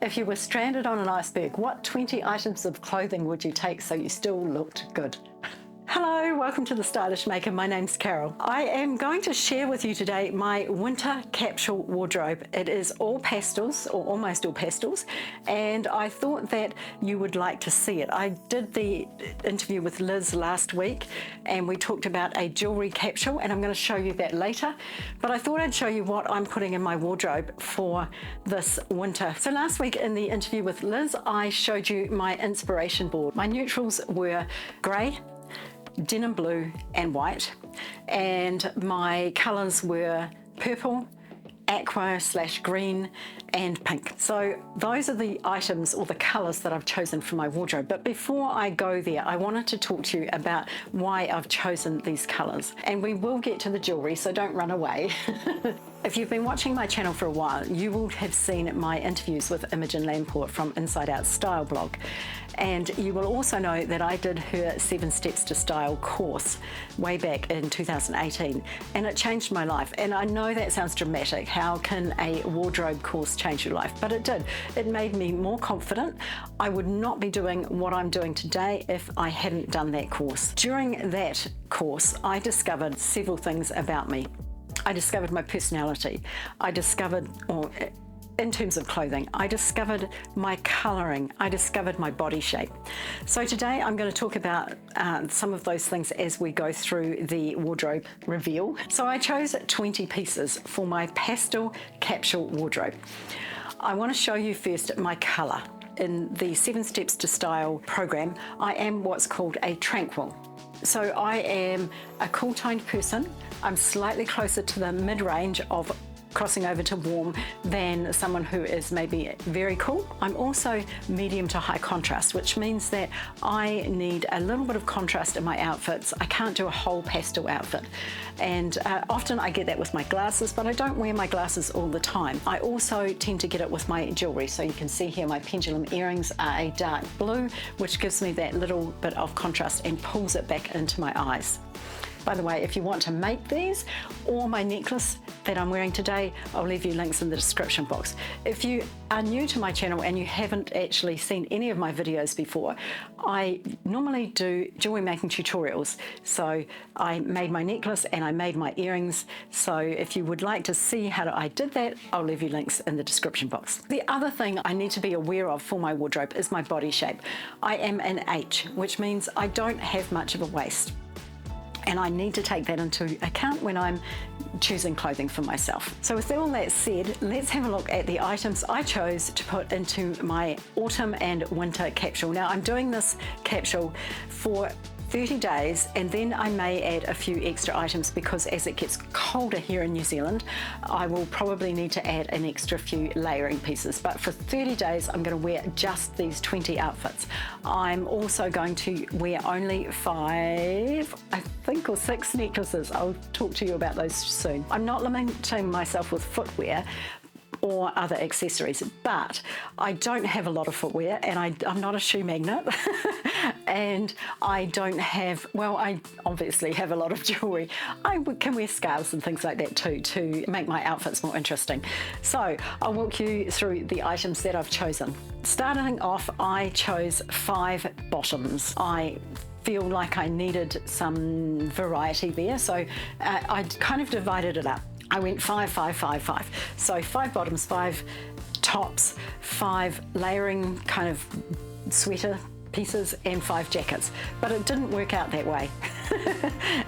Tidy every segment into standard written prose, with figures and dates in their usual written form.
If you were stranded on an iceberg, what 20 items of clothing would you take so you still looked good? Hello, welcome to The Stylish Maker. My name's Carol. I am going to share with you today my winter capsule wardrobe. It is all pastels, or almost all pastels, and I thought that you would like to see it. I did the interview with Liz last week, and we talked about a jewellery capsule, and I'm going to show you that later. But I thought I'd show you what I'm putting in my wardrobe for this winter. So last week in the interview with Liz, I showed you my inspiration board. My neutrals were grey, denim blue and white, and my colours were purple, aqua/green and pink. So those are the items or the colours that I've chosen for my wardrobe. But before I go there, I wanted to talk to you about why I've chosen these colours, and we will get to the jewellery, so don't run away. If you've been watching my channel for a while, you will have seen my interviews with Imogen Lamport from Inside Out Style blog. And you will also know that I did her 7 Steps to Style course way back in 2018, and it changed my life. And I know that sounds dramatic. How can a wardrobe course change your life? But it did. It made me more confident. I would not be doing what I'm doing today if I hadn't done that course. During that course, I discovered several things about me. I discovered my personality. I discovered, in terms of clothing, I discovered my colouring. I discovered my body shape. So today I'm going to talk about some of those things as we go through the wardrobe reveal. So I chose 20 pieces for my pastel capsule wardrobe. I want to show you first my colour. In the 7 Steps to Style program, I am what's called a tranquil. So I am a cool toned person. I'm slightly closer to the mid-range of crossing over to warm than someone who is maybe very cool. I'm also medium to high contrast, which means that I need a little bit of contrast in my outfits. I can't do a whole pastel outfit. And often I get that with my glasses, but I don't wear my glasses all the time. I also tend to get it with my jewellery. So you can see here my pendulum earrings are a dark blue, which gives me that little bit of contrast and pulls it back into my eyes. By the way, if you want to make these or my necklace that I'm wearing today, I'll leave you links in the description box. If you are new to my channel and you haven't actually seen any of my videos before, I normally do jewelry making tutorials. So I made my necklace and I made my earrings. So if you would like to see how I did that, I'll leave you links in the description box. The other thing I need to be aware of for my wardrobe is my body shape. I am an H, which means I don't have much of a waist. And I need to take that into account when I'm choosing clothing for myself. So with all that said, let's have a look at the items I chose to put into my autumn and winter capsule. Now I'm doing this capsule for 30 days, and then I may add a few extra items because as it gets colder here in New Zealand, I will probably need to add an extra few layering pieces. But for 30 days, I'm going to wear just these 20 outfits. I'm also going to wear only 5, I think, or 6 necklaces. I'll talk to you about those soon. I'm not limiting myself with footwear or other accessories, but I don't have a lot of footwear, and I'm not a shoe magnet. And I don't have, well, I obviously have a lot of jewellery. I can wear scarves and things like that too to make my outfits more interesting. So I'll walk you through the items that I've chosen. Starting off, I chose 5 bottoms. I feel like I needed some variety there, so I kind of divided it up. I went 5, 5, 5, 5. So 5 bottoms, 5 tops, 5 layering kind of sweater pieces, and 5 jackets. But it didn't work out that way.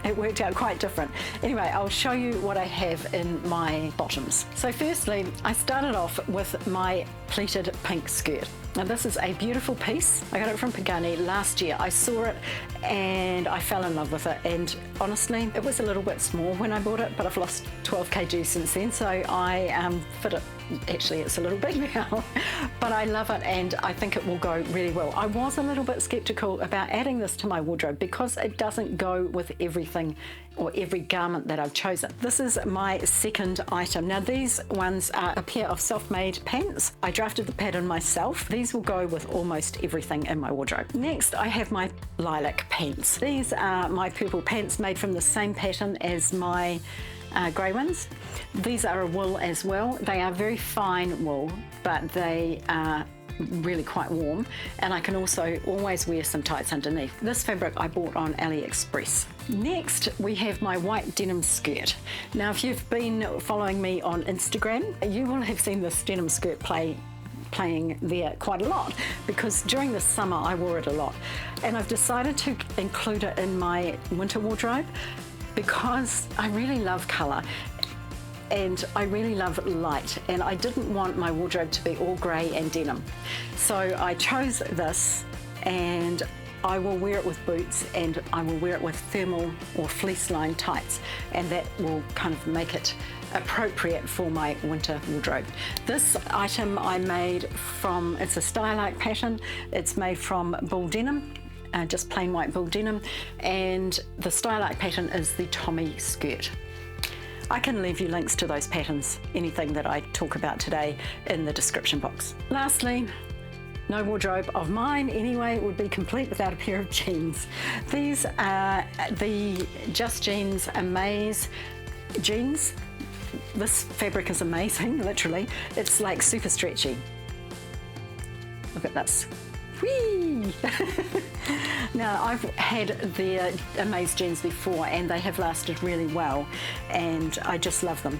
It worked out quite different. Anyway, I'll show you what I have in my bottoms. So firstly, I started off with my pleated pink skirt. Now this is a beautiful piece. I got it from Pagani last year. I saw it and I fell in love with it, and honestly it was a little bit small when I bought it, but I've lost 12 kg since then, so I fit it. Actually it's a little big now, but I love it and I think it will go really well. I was a little bit skeptical about adding this to my wardrobe because it doesn't go with everything or every garment that I've chosen. This is my second item. Now these ones are a pair of self-made pants. I drafted the pattern myself. These will go with almost everything in my wardrobe. Next I have my lilac pants. These are my purple pants made from the same pattern as my grey ones. These are a wool as well. They are very fine wool, but they are really quite warm, and I can also always wear some tights underneath. This fabric I bought on AliExpress. Next, we have my white denim skirt. Now, if you've been following me on Instagram, you will have seen this denim skirt playing there quite a lot, because during the summer I wore it a lot, and I've decided to include it in my winter wardrobe because I really love colour and I really love light, and I didn't want my wardrobe to be all grey and denim. So I chose this, and I will wear it with boots, and I will wear it with thermal or fleece lined tights, and that will kind of make it appropriate for my winter wardrobe. This item I made from, it's a style-like pattern. It's made from bull denim, just plain white bull denim, and the style-like pattern is the Tommy skirt. I can leave you links to those patterns, anything that I talk about today, in the description box. Lastly, no wardrobe of mine anyway would be complete without a pair of jeans. These are the Just Jeans Amaze jeans. This fabric is amazing, literally. It's like super stretchy. Look at this. Whee! Now, I've had the Amaze jeans before, and they have lasted really well, and I just love them.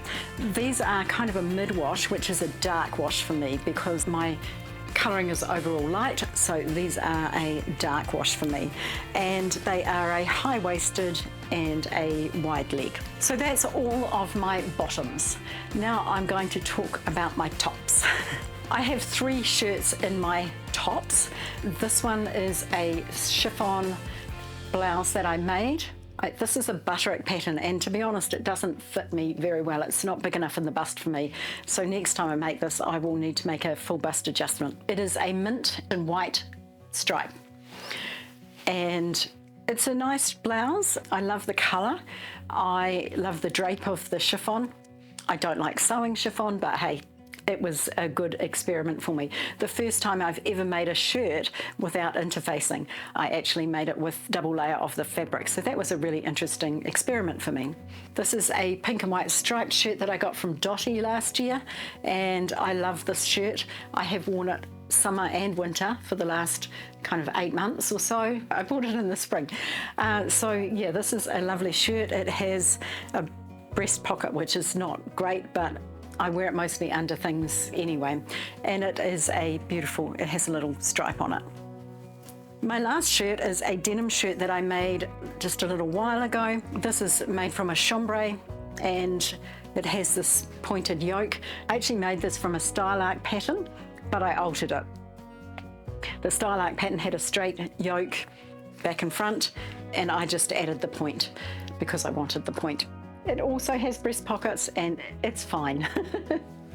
These are kind of a mid-wash, which is a dark wash for me because my colouring is overall light, so these are a dark wash for me, and they are a high-waisted and a wide leg. So that's all of my bottoms. Now I'm going to talk about my tops. I have 3 shirts in my tops. This one is a chiffon blouse that I made. This is a butterick pattern, and to be honest, it doesn't fit me very well. It's not big enough in the bust for me. So next time I make this, I will need to make a full bust adjustment. It is a mint and white stripe, and it's a nice blouse. I love the colour. I love the drape of the chiffon. I don't like sewing chiffon, but hey, it was a good experiment for me. The first time I've ever made a shirt without interfacing. I actually made it with double layer of the fabric, so that was a really interesting experiment for me. This is a pink and white striped shirt that I got from Dottie last year, and I love this shirt. I have worn it summer and winter for the last kind of 8 months or so. I bought it in the spring. So yeah, this is a lovely shirt. It has a breast pocket, which is not great, but I wear it mostly under things anyway, and it is a beautiful, it has a little stripe on it. My last shirt is a denim shirt that I made just a little while ago. This is made from a chambray, and it has this pointed yoke. I actually made this from a style-like pattern, but I altered it. The style-like pattern had a straight yoke back and front, and I just added the point because I wanted the point. It also has breast pockets, and it's fine.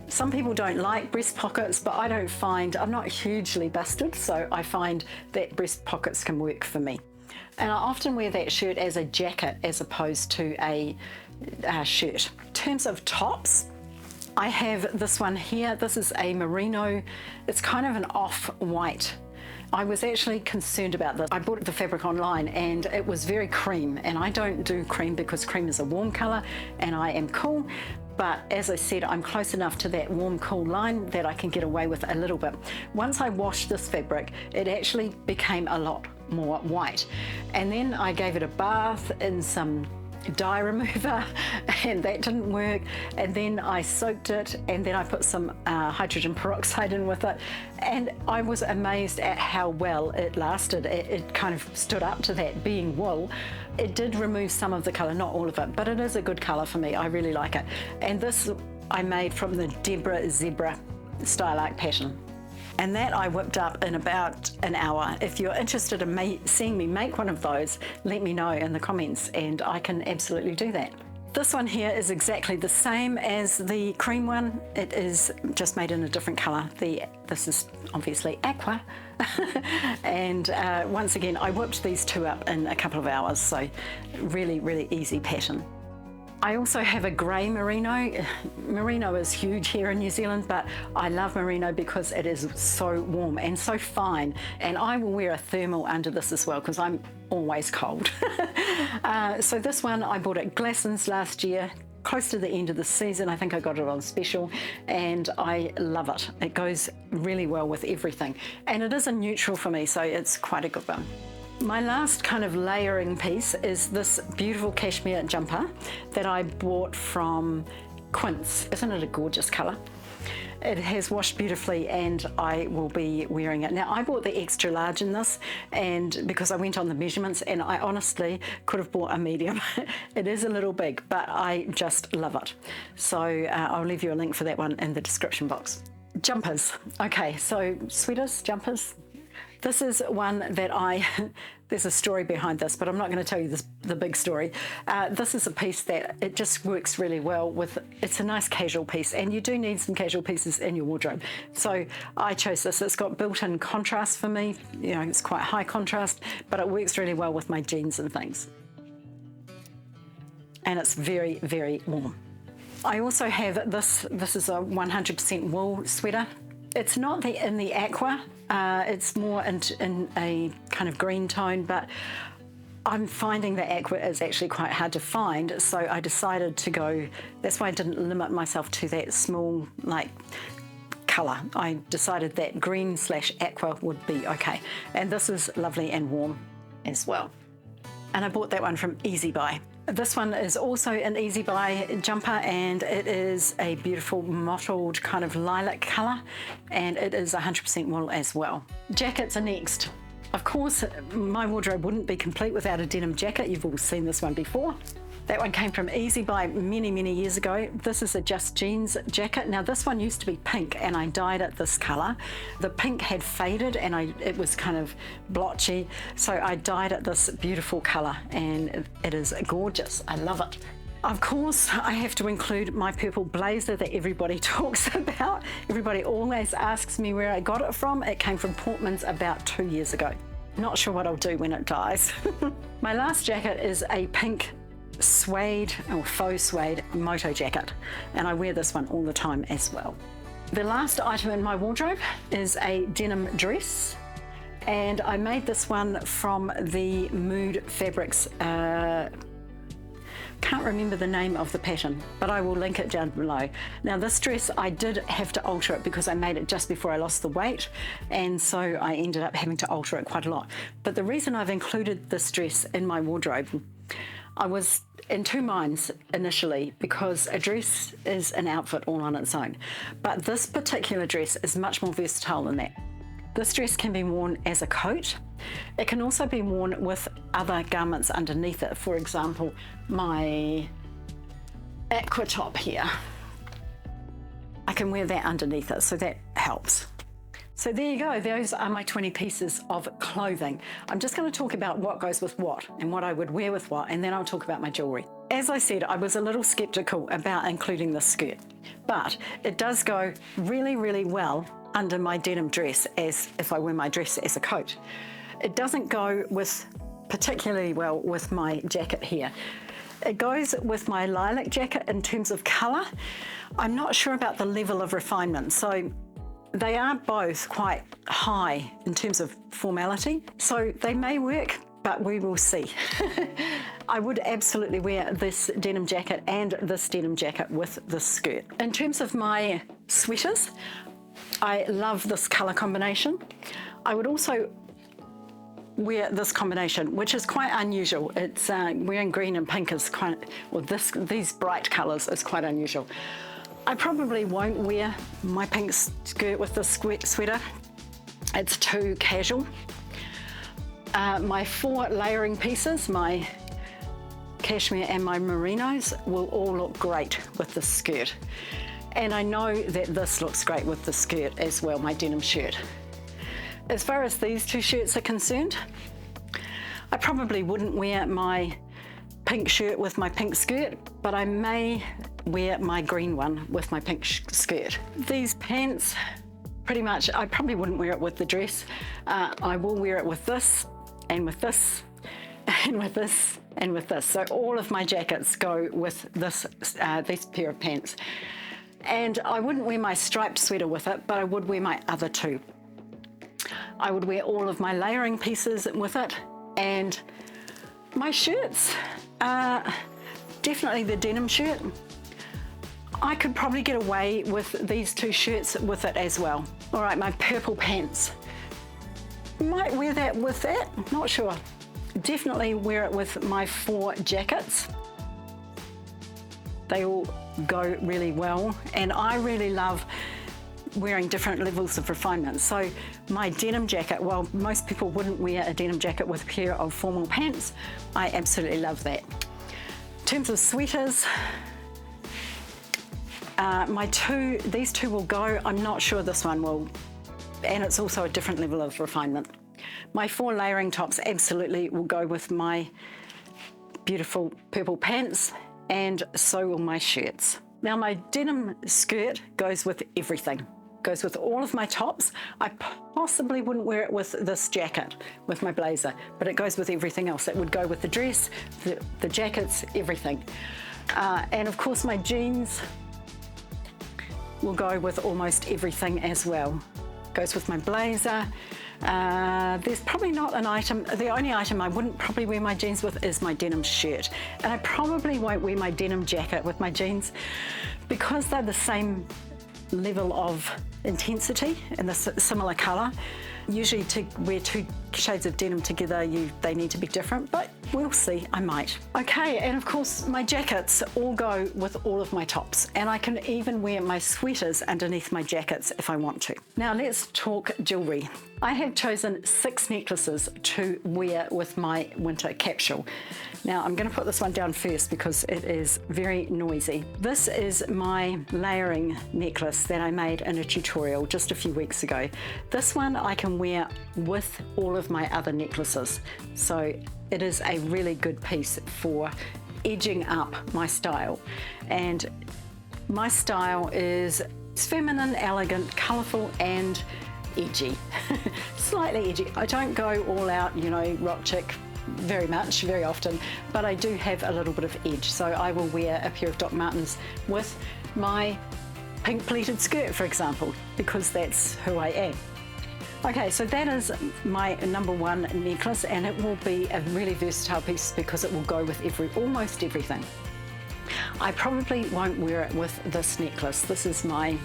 Some people don't like breast pockets, but I don't find, I'm not hugely busted, so I find that breast pockets can work for me. And I often wear that shirt as a jacket as opposed to a shirt. In terms of tops, I have this one here. This is a merino. It's kind of an off-white. I was actually concerned about this. I bought the fabric online, and it was very cream, and I don't do cream because cream is a warm colour and I am cool. But as I said, I'm close enough to that warm cool line that I can get away with a little bit. Once I washed this fabric, it actually became a lot more white. And then I gave it a bath in some dye remover, and that didn't work. And then I soaked it, and then I put some hydrogen peroxide in with it, and I was amazed at how well it lasted. It kind of stood up to that being wool. It did remove some of the colour, not all of it, but it is a good colour for me. I really like it. And this I made from the Deborah Zebra style-like pattern. And that I whipped up in about an hour. If you're interested in seeing me make one of those, let me know in the comments, and I can absolutely do that. This one here is exactly the same as the cream one. It is just made in a different colour. This is obviously aqua. And once again, I whipped these two up in a couple of hours, so really, really easy pattern. I also have a grey merino. Merino is huge here in New Zealand, but I love merino because it is so warm and so fine. And I will wear a thermal under this as well because I'm always cold. So this one I bought at Glassons last year. close to the end of the season. I think I got it on special and I love it. It goes really well with everything. And it is a neutral for me, so it's quite a good one. My last kind of layering piece is this beautiful cashmere jumper that I bought from Quince. Isn't it a gorgeous colour? It has washed beautifully and I will be wearing it. Now, I bought the extra large in this and because I went on the measurements and I honestly could have bought a medium. It is a little big, but I just love it. So I'll leave you a link for that one in the description box. Jumpers. Okay, so sweaters, jumpers. This is one that there's a story behind this, but I'm not going to tell you the big story. This is a piece that it just works really well with, it's a nice casual piece and you do need some casual pieces in your wardrobe. So I chose this. It's got built-in contrast for me. You know, it's quite high contrast, but it works really well with my jeans and things. And it's very, very warm. I also have this is a 100% wool sweater. It's not in the aqua, it's more in a kind of green tone, but I'm finding that aqua is actually quite hard to find, so I decided to go, that's why I didn't limit myself to that small, like, colour. I decided that green/aqua would be okay. And this is lovely and warm as well. And I bought that one from Easy Buy. This one is also an Easy Buy jumper and it is a beautiful mottled kind of lilac colour and it is 100% wool as well. Jackets are next. Of course, my wardrobe wouldn't be complete without a denim jacket. You've all seen this one before. That one came from Easy Buy many, many years ago. This is a Just Jeans jacket. Now this one used to be pink and I dyed it this colour. The pink had faded and it was kind of blotchy. So I dyed it this beautiful colour and it is gorgeous. I love it. Of course, I have to include my purple blazer that everybody talks about. Everybody always asks me where I got it from. It came from Portman's about 2 years ago. Not sure what I'll do when it dies. My last jacket is a pink suede or faux suede moto jacket and I wear this one all the time as well. The last item in my wardrobe is a denim dress and I made this one from the Mood Fabrics, can't remember the name of the pattern, but I will link it down below. Now this dress, I did have to alter it because I made it just before I lost the weight, and so I ended up having to alter it quite a lot. But the reason I've included this dress in my wardrobe, I was in two minds initially because a dress is an outfit all on its own, but this particular dress is much more versatile than that. This dress can be worn as a coat. It can also be worn with other garments underneath it. For example, my aqua top here. I can wear that underneath it, so that helps. So there you go, those are my 20 pieces of clothing. I'm just going to talk about what goes with what and what I would wear with what, and then I'll talk about my jewellery. As I said, I was a little sceptical about including this skirt, but it does go really, really well under my denim dress as if I wear my dress as a coat. It doesn't go particularly well with my jacket here. It goes with my lilac jacket in terms of colour. I'm not sure about the level of refinement, so they are both quite high in terms of formality, so they may work, but we will see. I would absolutely wear this denim jacket and this denim jacket with this skirt. In terms of my sweaters, I love this colour combination. I would also wear this combination, which is quite unusual. It's wearing green and pink is quite, well, these bright colours is quite unusual. I probably won't wear my pink skirt with this sweater. It's too casual. My 4 layering pieces, my cashmere and my merinos, will all look great with this skirt. And I know that this looks great with the skirt as well, my denim shirt. As far as these 2 shirts are concerned, I probably wouldn't wear my pink shirt with my pink skirt, but I may wear my green one with my pink skirt. These pants, pretty much, I probably wouldn't wear it with the dress. I will wear it with this, and with this, and with this, and with this. So all of my jackets go with this pair of pants. And I wouldn't wear my striped sweater with it, but I would wear my other 2. I would wear all of my layering pieces with it, and my shirts, definitely the denim shirt. I could probably get away with these two shirts with it as well. All right, my purple pants. Might wear that with that, not sure. Definitely wear it with my 4 jackets. They all go really well, and I really love wearing different levels of refinement. So my denim jacket, well, most people wouldn't wear a denim jacket with a pair of formal pants. I absolutely love that. In terms of sweaters, these two will go. I'm not sure this one will, and it's also a different level of refinement. My 4 layering tops absolutely will go with my beautiful purple pants, and so will my shirts. Now my denim skirt goes with everything. Goes with all of my tops. I possibly wouldn't wear it with this jacket, with my blazer, but it goes with everything else. It would go with the dress, the jackets, everything. And of course my jeans will go with almost everything as well. Goes with my blazer. There's probably not an item, the only item I wouldn't probably wear my jeans with is my denim shirt. And I probably won't wear my denim jacket with my jeans because they're the same level of intensity and the similar colour. Usually to wear 2 shades of denim together, they need to be different, but we'll see, I might. Okay, and of course my jackets all go with all of my tops, and I can even wear my sweaters underneath my jackets if I want to. Now let's talk jewellery. I have chosen 6 necklaces to wear with my winter capsule. Now I'm going to put this one down first because it is very noisy. This is my layering necklace that I made in a tutorial just a few weeks ago. This one I can wear with all of my other necklaces, so it is a really good piece for edging up my style. And my style is feminine, elegant, colourful and edgy. Slightly edgy. I don't go all out, you know, rock chick very often, but I do have a little bit of edge. So I will wear a pair of Doc Martens with my pink pleated skirt, for example, because that's who I am. Okay, so that is my number 1 necklace, and it will be a really versatile piece because it will go with almost everything. I probably won't wear it with this necklace. This is my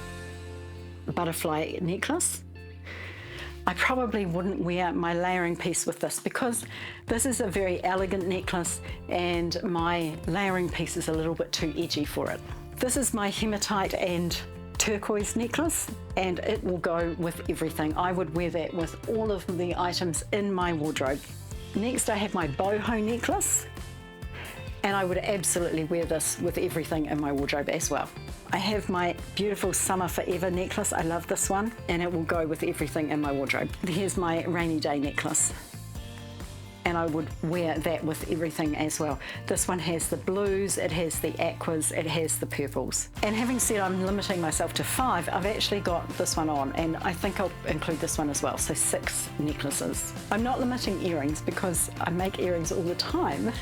butterfly necklace. I probably wouldn't wear my layering piece with this because this is a very elegant necklace and my layering piece is a little bit too edgy for it. This is my hematite and turquoise necklace, and it will go with everything. I would wear that with all of the items in my wardrobe. Next I have my boho necklace, and I would absolutely wear this with everything in my wardrobe as well. I have my beautiful Summer Forever necklace. I love this one, and it will go with everything in my wardrobe. Here's my rainy day necklace, and I would wear that with everything as well. This one has the blues, it has the aquas, it has the purples. And having said I'm limiting myself to 5, I've actually got this one on, and I think I'll include this one as well, so 6 necklaces. I'm not limiting earrings because I make earrings all the time.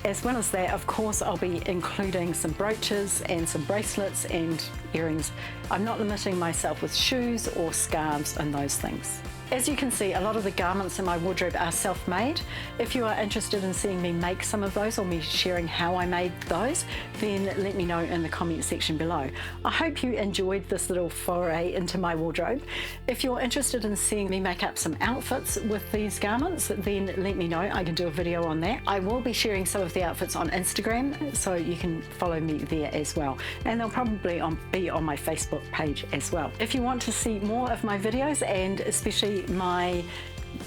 As well as that, of course, I'll be including some brooches and some bracelets and earrings. I'm not limiting myself with shoes or scarves and those things. As you can see, a lot of the garments in my wardrobe are self-made. If you are interested in seeing me make some of those or me sharing how I made those, then let me know in the comment section below. I hope you enjoyed this little foray into my wardrobe. If you're interested in seeing me make up some outfits with these garments, then let me know. I can do a video on that. I will be sharing some of the outfits on Instagram, so you can follow me there as well. And they'll probably be on my Facebook page as well. If you want to see more of my videos, and especially my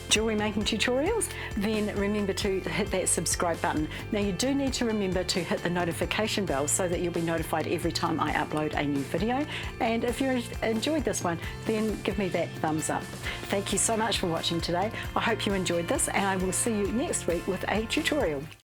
jewelry making tutorials, then remember to hit that subscribe button. Now you do need to remember to hit the notification bell so that you'll be notified every time I upload a new video. And if you enjoyed this one, then give me that thumbs up. Thank you so much for watching today. I hope you enjoyed this, and I will see you next week with a tutorial.